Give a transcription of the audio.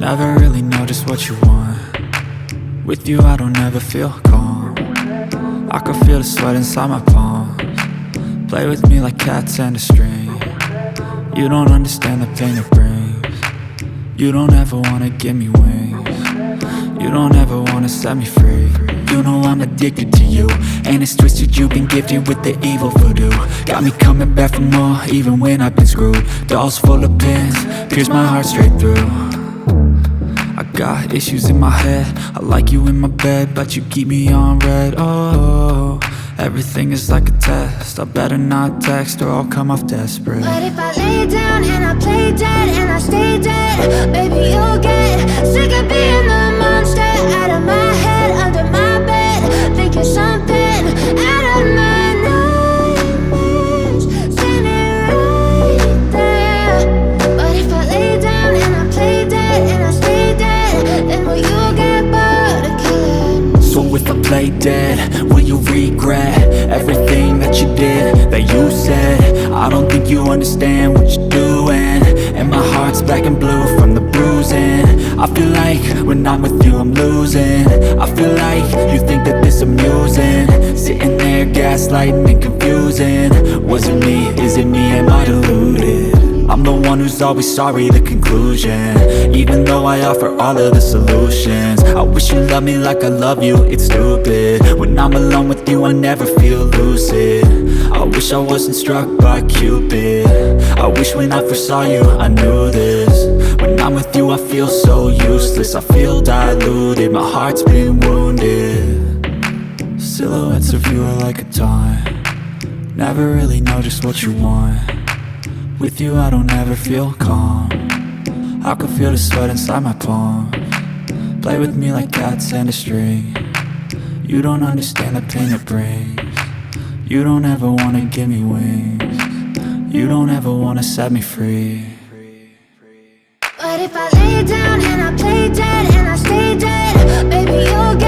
Never really know just what you want. With you I don't ever feel calm. I can feel the sweat inside my palms. Play with me like cats and a string. You don't understand the pain it brings. You don't ever wanna give me wings. You don't ever wanna set me free. You know I'm addicted to you, and it's twisted, you've been gifted with the evil voodoo. Got me coming back for more, even when I've been screwed. Dolls full of pins, pierce my heart straight through. I got issues in my head, I like you in my bed, but you keep me on red. Oh, everything is like a test, I better not text or I'll come off desperate. But if I lay down and I play dead and I stay dead, baby you'll get sick of being the monster out of my head, under my bed, thinking something out of my nightmares, standing right there. But if I lay down and I play dead and I stay dead, then will you get bored of killing? So if I play dead, will you regret everything that you did, that you said? I don't think you understand what you're doing, and my heart's black and blue from the bruising. I feel like when I'm with you I'm losing. I feel like you think that this amusing, sitting there gaslighting and confusing. Was it me? Is it me? Am I deluded? I'm the one who's always sorry, the conclusion, even though I offer all of the solutions. I wish you loved me like I love you, it's stupid. When I'm alone with you I never feel lucid. I wish I wasn't struck by Cupid. I wish when I first saw you I knew this. When I'm with you I feel so useless, I feel diluted, my heart's been wounded. Silhouettes of you are like a taunt. Never really know just what you want. With you I don't ever feel calm. I can feel the sweat inside my palms. Play with me like cats and a string. You don't understand the pain it brings. You don't ever wanna give me wings. You don't ever wanna set me free. But if I lay down and I play dead and I stay dead, baby you'll get